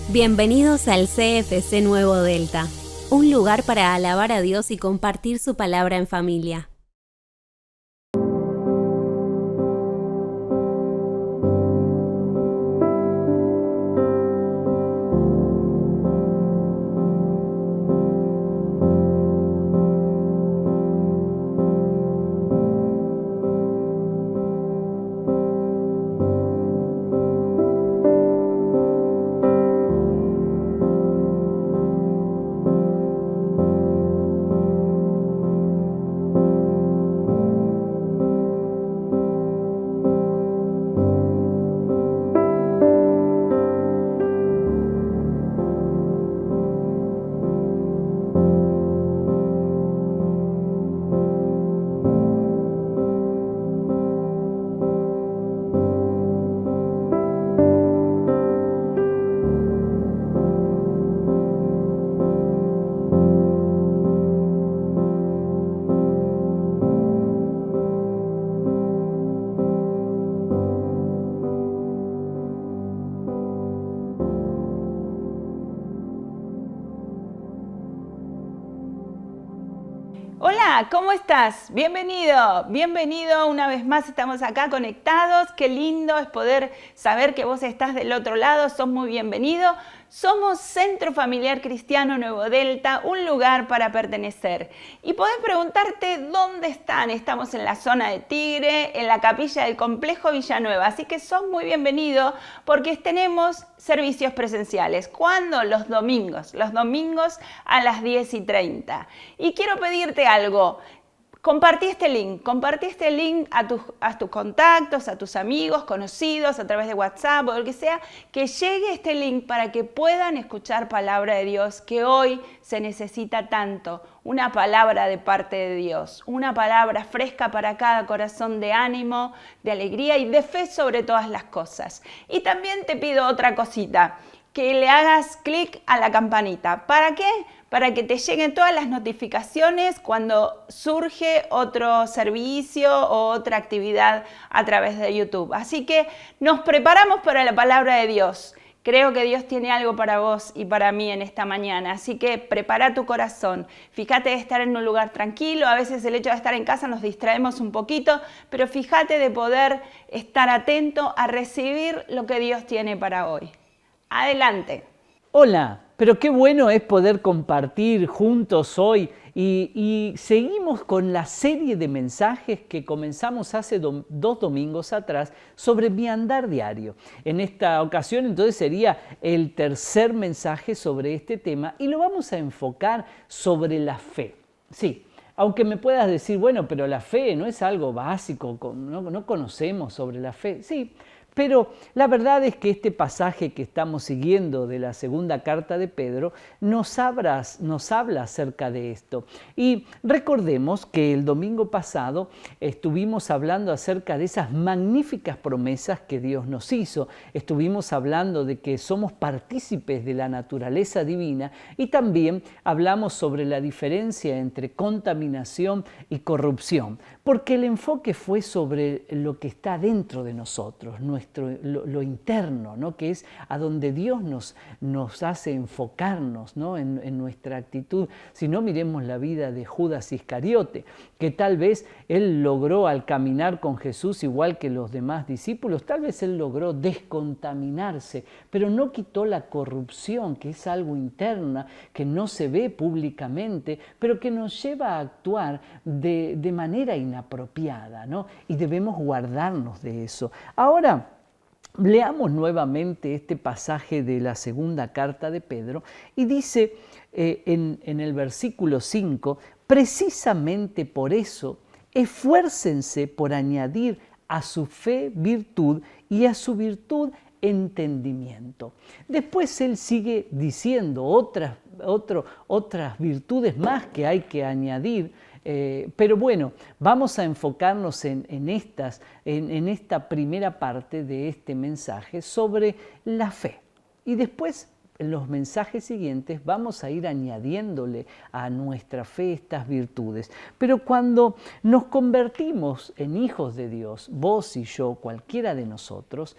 Bienvenidos al CFC Nuevo Delta, un lugar para alabar a Dios y compartir su palabra en familia. Hola, ¿cómo estás? Bienvenido una vez más, estamos acá conectados, qué lindo es poder saber que vos estás del otro lado, sos muy bienvenido. Somos Centro Familiar Cristiano Nuevo Delta, un lugar para pertenecer. Y podés preguntarte dónde están. Estamos en la zona de Tigre, en la capilla del Complejo Villanueva. Así que sos muy bienvenido porque tenemos servicios presenciales. ¿Cuándo? Los domingos a las 10:30. Y quiero pedirte algo. Compartí este link a tus contactos, a tus amigos, conocidos, a través de WhatsApp o lo que sea, que llegue este link para que puedan escuchar palabra de Dios, que hoy se necesita tanto, una palabra de parte de Dios, una palabra fresca para cada corazón, de ánimo, de alegría y de fe sobre todas las cosas. Y también te pido otra cosita, que le hagas clic a la campanita. ¿Para qué? Para que te lleguen todas las notificaciones cuando surge otro servicio o otra actividad a través de YouTube. Así que nos preparamos para la palabra de Dios. Creo que Dios tiene algo para vos y para mí en esta mañana, así que prepara tu corazón. Fíjate de estar en un lugar tranquilo, a veces el hecho de estar en casa nos distraemos un poquito, pero fíjate de poder estar atento a recibir lo que Dios tiene para hoy. Adelante. Hola, pero qué bueno es poder compartir juntos hoy y seguimos con la serie de mensajes que comenzamos hace 2 domingos atrás sobre mi andar diario. En esta ocasión entonces sería el tercer mensaje sobre este tema y lo vamos a enfocar sobre la fe. Sí. Aunque me puedas decir, bueno, pero la fe no es algo básico, no conocemos sobre la fe. Sí, pero la verdad es que este pasaje que estamos siguiendo de la segunda carta de Pedro nos habla acerca de esto. Y recordemos que el domingo pasado estuvimos hablando acerca de esas magníficas promesas que Dios nos hizo. Estuvimos hablando de que somos partícipes de la naturaleza divina y también hablamos sobre la diferencia entre contaminación y corrupción, porque el enfoque fue sobre lo que está dentro de nosotros, lo interno, ¿no? Que es a donde Dios nos hace enfocarnos, ¿no? en nuestra actitud. Si no, miremos la vida de Judas Iscariote, que tal vez él logró al caminar con Jesús igual que los demás discípulos, tal vez él logró descontaminarse, pero no quitó la corrupción, que es algo interna, que no se ve públicamente, pero que nos lleva a actuar de manera inapropiada, ¿no? Y debemos guardarnos de eso. Ahora, leamos nuevamente este pasaje de la segunda carta de Pedro y dice en el versículo 5, precisamente por eso, esfuércense por añadir a su fe virtud y a su virtud entendimiento. Después él sigue diciendo otras virtudes más que hay que añadir, pero bueno, vamos a enfocarnos en esta primera parte de este mensaje sobre la fe. Y después en los mensajes siguientes vamos a ir añadiéndole a nuestra fe estas virtudes. Pero cuando nos convertimos en hijos de Dios, vos y yo, cualquiera de nosotros,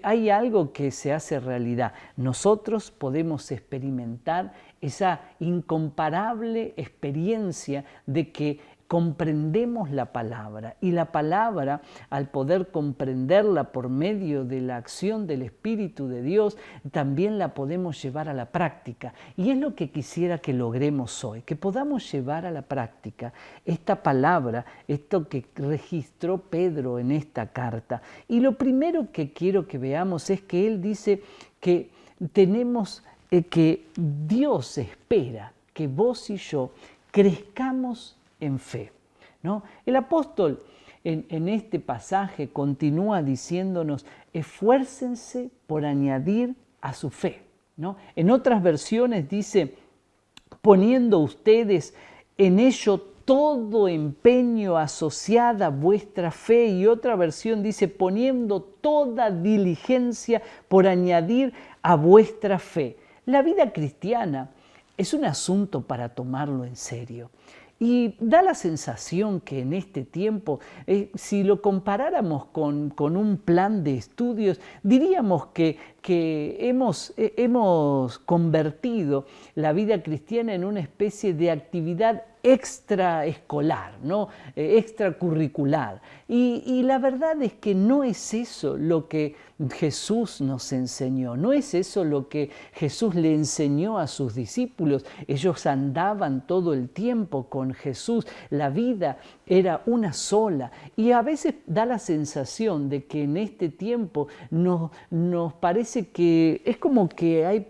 hay algo que se hace realidad. Nosotros podemos experimentar esa incomparable experiencia de que comprendemos la palabra, y la palabra, al poder comprenderla por medio de la acción del Espíritu de Dios, también la podemos llevar a la práctica. Y es lo que quisiera que logremos hoy, que podamos llevar a la práctica esta palabra, esto que registró Pedro en esta carta. Y lo primero que quiero que veamos es que él dice que tenemos que Dios espera que vos y yo crezcamos en fe, ¿no? El apóstol en este pasaje continúa diciéndonos: esfuércense por añadir a su fe, ¿no? En otras versiones dice: poniendo ustedes en ello todo empeño asociada a vuestra fe, y otra versión dice: poniendo toda diligencia por añadir a vuestra fe. La vida cristiana es un asunto para tomarlo en serio. Y da la sensación que en este tiempo, si lo comparáramos con un plan de estudios, diríamos que hemos convertido la vida cristiana en una especie de actividad extraescolar, ¿no? Extracurricular. Y la verdad es que no es eso lo que Jesús nos enseñó, no es eso lo que Jesús le enseñó a sus discípulos. Ellos andaban todo el tiempo con Jesús, la vida era una sola, y a veces da la sensación de que en este tiempo nos parece que es como que hay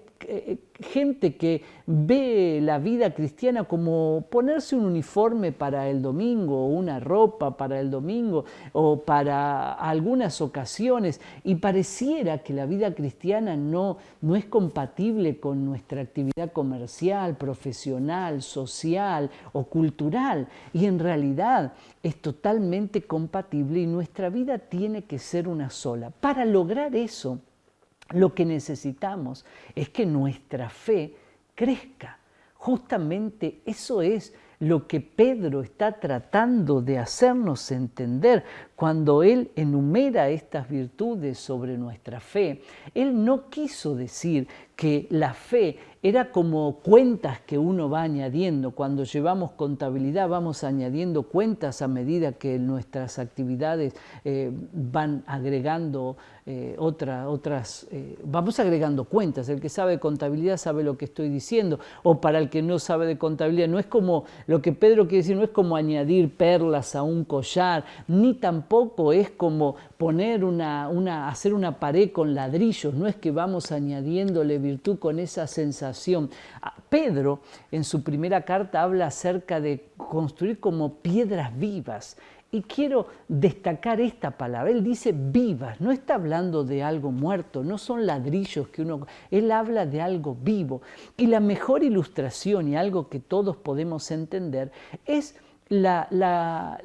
gente que ve la vida cristiana como ponerse un uniforme para el domingo, o una ropa para el domingo, o para algunas ocasiones, y pareciera que la vida cristiana no es compatible con nuestra actividad comercial, profesional, social o cultural, y en realidad es totalmente compatible, y nuestra vida tiene que ser una sola. Para lograr eso, lo que necesitamos es que nuestra fe crezca. Justamente eso es lo que Pedro está tratando de hacernos entender cuando él enumera estas virtudes sobre nuestra fe. Él no quiso decir que la fe era como cuentas que uno va añadiendo. Cuando llevamos contabilidad vamos añadiendo cuentas a medida que nuestras actividades van agregando vamos agregando cuentas. El que sabe de contabilidad sabe lo que estoy diciendo. O para el que no sabe de contabilidad, no es como, lo que Pedro quiere decir, no es como añadir perlas a un collar, ni tampoco es como poner hacer una pared con ladrillos. No es que vamos añadiéndole virtud con esa sensación. Pedro, en su primera carta, habla acerca de construir como piedras vivas. Y quiero destacar esta palabra. Él dice vivas, no está hablando de algo muerto, no son ladrillos él habla de algo vivo. Y la mejor ilustración, y algo que todos podemos entender, es la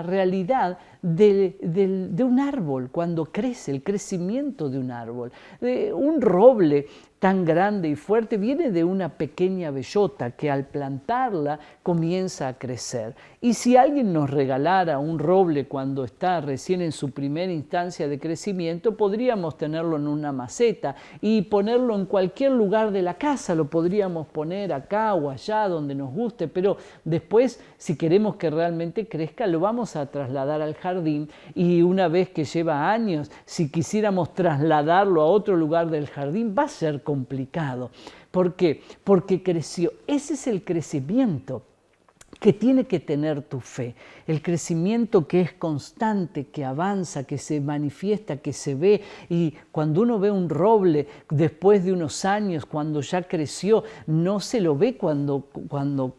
realidad de un árbol cuando crece, el crecimiento de un árbol. Un roble tan grande y fuerte viene de una pequeña bellota que al plantarla comienza a crecer. Y si alguien nos regalara un roble cuando está recién en su primera instancia de crecimiento, podríamos tenerlo en una maceta y ponerlo en cualquier lugar de la casa. Lo podríamos poner acá o allá donde nos guste, pero después, si queremos que realmente crezca, lo vamos a trasladar al jardín, y una vez que lleva años, si quisiéramos trasladarlo a otro lugar del jardín, va a ser complicado. ¿Por qué? Porque creció. Ese es el crecimiento que tiene que tener tu fe, el crecimiento que es constante, que avanza, que se manifiesta, que se ve. Y cuando uno ve un roble después de unos años, cuando ya creció, no se lo ve cuando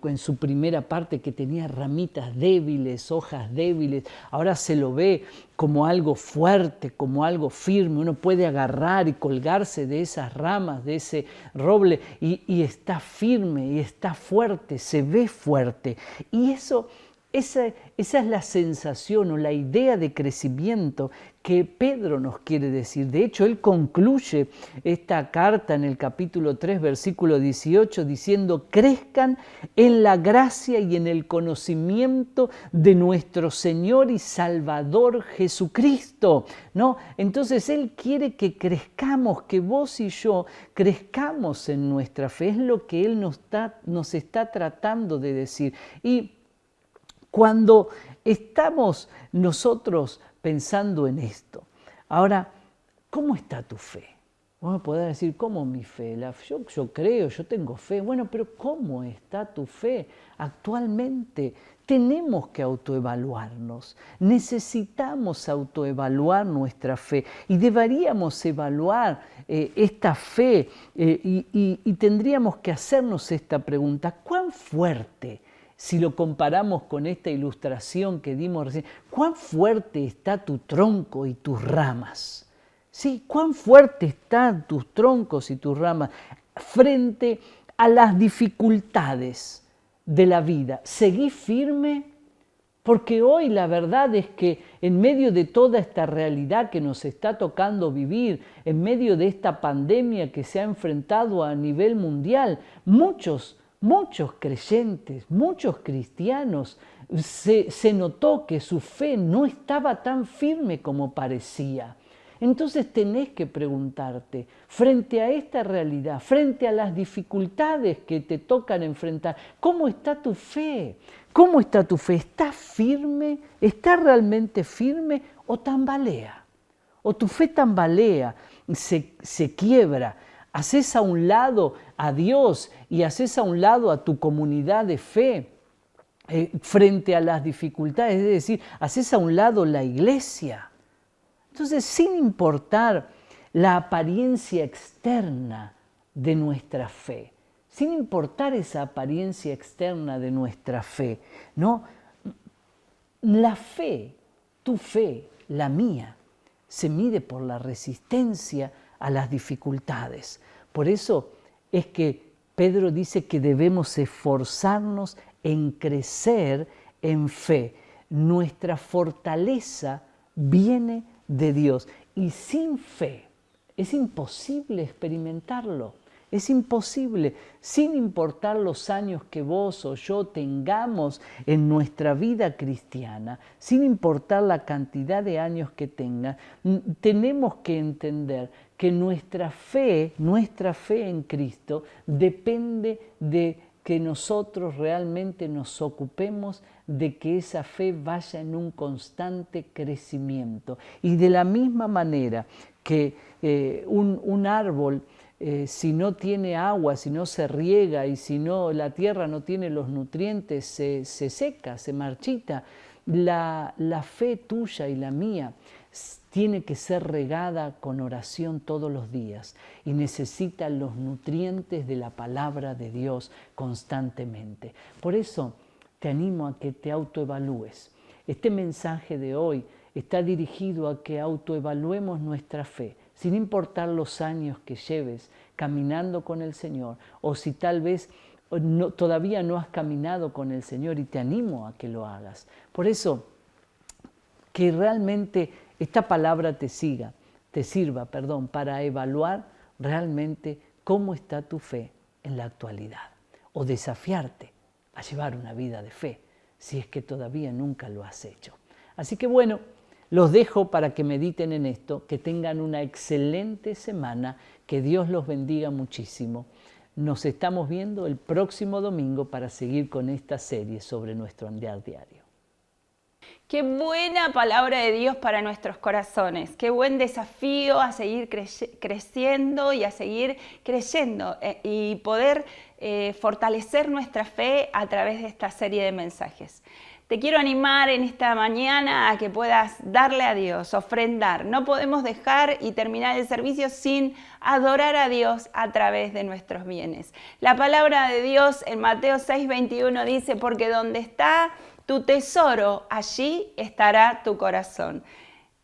en su primera parte, que tenía ramitas débiles, hojas débiles, ahora se lo ve como algo fuerte, como algo firme. Uno puede agarrar y colgarse de esas ramas, de ese roble, y está firme y está fuerte, se ve fuerte. Y eso Esa es la sensación o la idea de crecimiento que Pedro nos quiere decir. De hecho, él concluye esta carta en el capítulo 3, versículo 18, diciendo: crezcan en la gracia y en el conocimiento de nuestro Señor y Salvador Jesucristo, ¿no? Entonces, él quiere que crezcamos, que vos y yo crezcamos en nuestra fe. Es lo que él nos está tratando de decir. Y cuando estamos nosotros pensando en esto, ahora, ¿cómo está tu fe? Vos podés decir, ¿cómo mi fe? Yo creo, yo tengo fe. Bueno, pero ¿cómo está tu fe actualmente? Tenemos que autoevaluarnos, necesitamos autoevaluar nuestra fe y deberíamos evaluar esta fe y tendríamos que hacernos esta pregunta: ¿cuán fuerte? Si lo comparamos con esta ilustración que dimos recién, ¿cuán fuerte está tu tronco y tus ramas? ¿Sí? ¿Cuán fuerte están tus troncos y tus ramas frente a las dificultades de la vida? ¿Seguís firme? Porque hoy la verdad es que en medio de toda esta realidad que nos está tocando vivir, en medio de esta pandemia que se ha enfrentado a nivel mundial, muchos creyentes, muchos cristianos, se notó que su fe no estaba tan firme como parecía. Entonces tenés que preguntarte, frente a esta realidad, frente a las dificultades que te tocan enfrentar, ¿cómo está tu fe? ¿Cómo está tu fe? ¿Está firme? ¿Está realmente firme o tambalea? O tu fe tambalea, se quiebra. Haces a un lado a Dios y haces a un lado a tu comunidad de fe frente a las dificultades, es decir, haces a un lado la iglesia. Entonces, sin importar la apariencia externa de nuestra fe, sin importar esa apariencia externa de nuestra fe, ¿no? La fe, tu fe, la mía, se mide por la resistencia a las dificultades. Por eso es que Pedro dice que debemos esforzarnos en crecer en fe. Nuestra fortaleza viene de Dios y sin fe es imposible experimentarlo. Es imposible, sin importar los años que vos o yo tengamos en nuestra vida cristiana, sin importar la cantidad de años que tenga, tenemos que entender que nuestra fe en Cristo depende de que nosotros realmente nos ocupemos de que esa fe vaya en un constante crecimiento. Y de la misma manera que un árbol, si no tiene agua, si no se riega y si no la tierra no tiene los nutrientes, se seca, se marchita. La fe tuya y la mía tiene que ser regada con oración todos los días y necesita los nutrientes de la palabra de Dios constantemente. Por eso te animo a que te autoevalúes. Este mensaje de hoy está dirigido a que autoevaluemos nuestra fe, sin importar los años que lleves caminando con el Señor, o si tal vez todavía no has caminado con el Señor, y te animo a que lo hagas. Por eso, que realmente esta palabra te sirva para evaluar realmente cómo está tu fe en la actualidad, o desafiarte a llevar una vida de fe, si es que todavía nunca lo has hecho. Así que bueno, los dejo para que mediten en esto, que tengan una excelente semana, que Dios los bendiga muchísimo. Nos estamos viendo el próximo domingo para seguir con esta serie sobre nuestro andar diario. Qué buena palabra de Dios para nuestros corazones, qué buen desafío a seguir creciendo y a seguir creyendo y poder fortalecer nuestra fe a través de esta serie de mensajes. Te quiero animar en esta mañana a que puedas darle a Dios, ofrendar. No podemos dejar y terminar el servicio sin adorar a Dios a través de nuestros bienes. La palabra de Dios en Mateo 6:21 dice: porque donde está tu tesoro, allí estará tu corazón.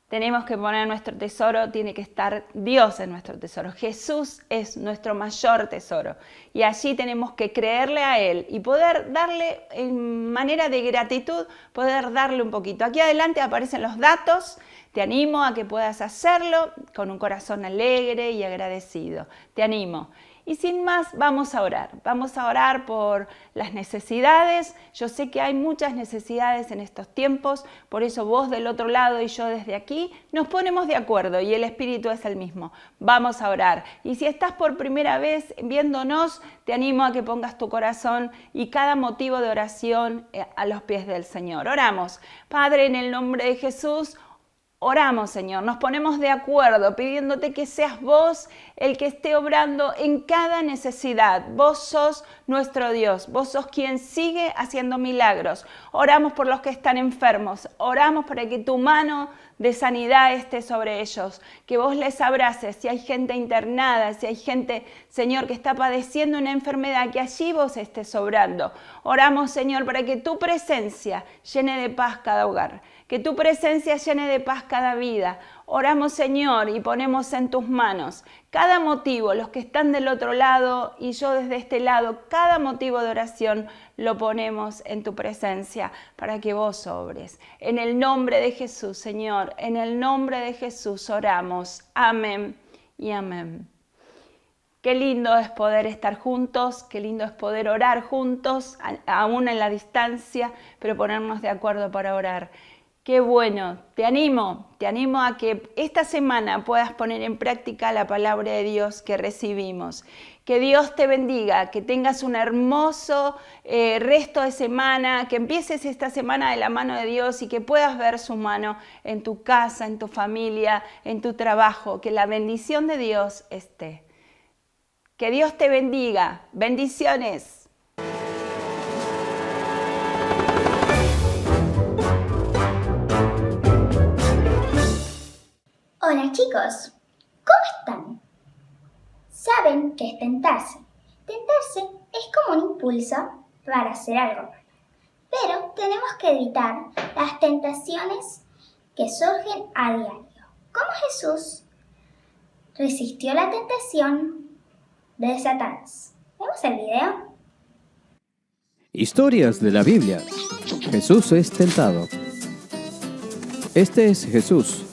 Tenemos que poner nuestro tesoro, tiene que estar Dios en nuestro tesoro. Jesús es nuestro mayor tesoro. Y allí tenemos que creerle a Él y poder darle, en manera de gratitud, poder darle un poquito. Aquí adelante aparecen los datos. Te animo a que puedas hacerlo con un corazón alegre y agradecido. Te animo. Y sin más, vamos a orar. Vamos a orar por las necesidades. Yo sé que hay muchas necesidades en estos tiempos, por eso vos del otro lado y yo desde aquí nos ponemos de acuerdo y el Espíritu es el mismo. Vamos a orar. Y si estás por primera vez viéndonos, te animo a que pongas tu corazón y cada motivo de oración a los pies del Señor. Oramos. Padre, en el nombre de Jesús, oramos, Señor, nos ponemos de acuerdo pidiéndote que seas vos el que esté obrando en cada necesidad. Vos sos nuestro Dios, vos sos quien sigue haciendo milagros. Oramos por los que están enfermos, oramos para que tu mano de sanidad esté sobre ellos, que vos les abraces. Si hay gente internada, si hay gente, Señor, que está padeciendo una enfermedad, que allí vos estés obrando. Oramos, Señor, para que tu presencia llene de paz cada hogar, que tu presencia llene de paz cada vida. Oramos, Señor, y ponemos en tus manos cada motivo, los que están del otro lado y yo desde este lado, cada motivo de oración lo ponemos en tu presencia para que vos obres. En el nombre de Jesús, Señor, en el nombre de Jesús oramos. Amén y amén. Qué lindo es poder estar juntos, qué lindo es poder orar juntos, aún en la distancia, pero ponernos de acuerdo para orar. Qué bueno, te animo a que esta semana puedas poner en práctica la palabra de Dios que recibimos. Que Dios te bendiga, que tengas un hermoso resto de semana, que empieces esta semana de la mano de Dios y que puedas ver su mano en tu casa, en tu familia, en tu trabajo. Que la bendición de Dios esté. Que Dios te bendiga. Bendiciones. Hola chicos, ¿cómo están? Saben que es tentarse. Tentarse es como un impulso para hacer algo. Pero tenemos que evitar las tentaciones que surgen a diario. Como Jesús resistió la tentación de Satanás. ¿Vemos el video? Historias de la Biblia. Jesús es tentado. Este es Jesús,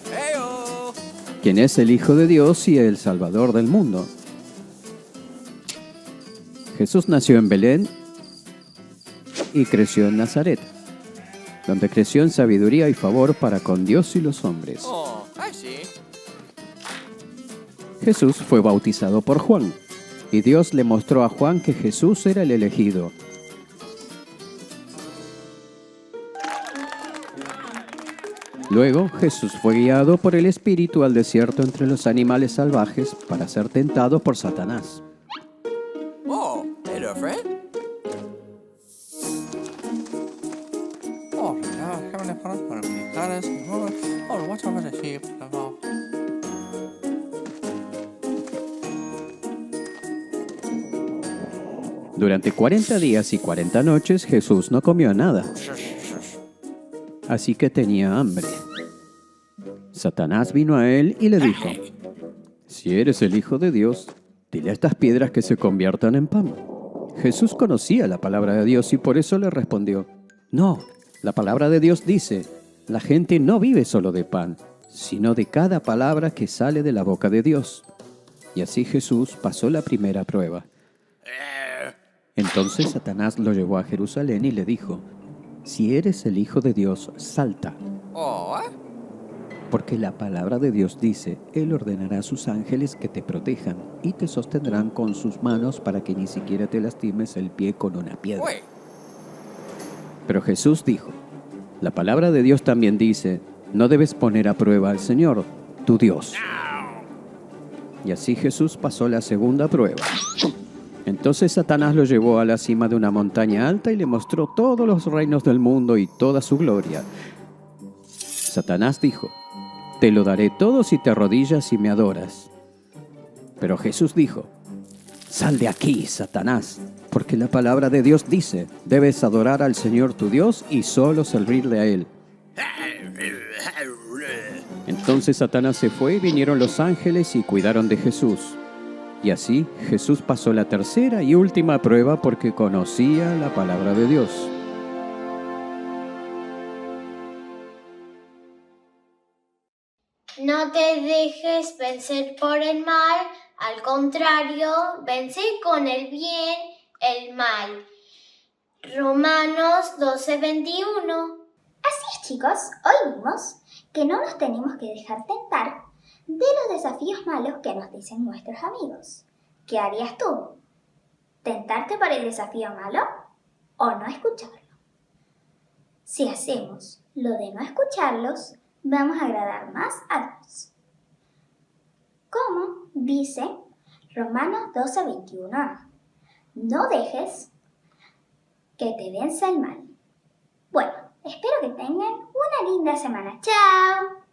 quien es el Hijo de Dios y el Salvador del mundo. Jesús nació en Belén y creció en Nazaret, donde creció en sabiduría y favor para con Dios y los hombres. Jesús fue bautizado por Juan, y Dios le mostró a Juan que Jesús era el elegido. Luego, Jesús fue guiado por el Espíritu al desierto entre los animales salvajes para ser tentado por Satanás. Oh, hello, friend. Oh, Heavenly Father, para militares, oh, watch over the sheep. Durante 40 días y 40 noches, Jesús no comió nada, así que tenía hambre. Satanás vino a él y le dijo: si eres el Hijo de Dios, dile a estas piedras que se conviertan en pan. Jesús conocía la palabra de Dios y por eso le respondió: no, la palabra de Dios dice, la gente no vive solo de pan, sino de cada palabra que sale de la boca de Dios. Y así Jesús pasó la primera prueba. Entonces Satanás lo llevó a Jerusalén y le dijo: si eres el Hijo de Dios, salta. Oh, Porque la palabra de Dios dice, Él ordenará a sus ángeles que te protejan y te sostendrán con sus manos para que ni siquiera te lastimes el pie con una piedra. wait. Pero Jesús dijo, la palabra de Dios también dice, no debes poner a prueba al Señor, tu Dios. Y así Jesús pasó la segunda prueba. Entonces Satanás lo llevó a la cima de una montaña alta y le mostró todos los reinos del mundo y toda su gloria. Satanás dijo, te lo daré todo si te arrodillas y me adoras. Pero Jesús dijo, sal de aquí, Satanás, porque la palabra de Dios dice, debes adorar al Señor tu Dios y solo servirle a Él. Entonces Satanás se fue y vinieron los ángeles y cuidaron de Jesús. Y así Jesús pasó la tercera y última prueba porque conocía la palabra de Dios. No te dejes vencer por el mal, al contrario, vence con el bien el mal. Romanos 12:21. Así es, chicos, hoy vimos que no nos tenemos que dejar tentar de los desafíos malos que nos dicen nuestros amigos. ¿Qué harías tú? ¿Tentarte por el desafío malo o no escucharlo? Si hacemos lo de no escucharlos, vamos a agradar más a Dios. Como dice Romanos 12:21, no dejes que te venza el mal. Bueno, espero que tengan una linda semana. ¡Chao!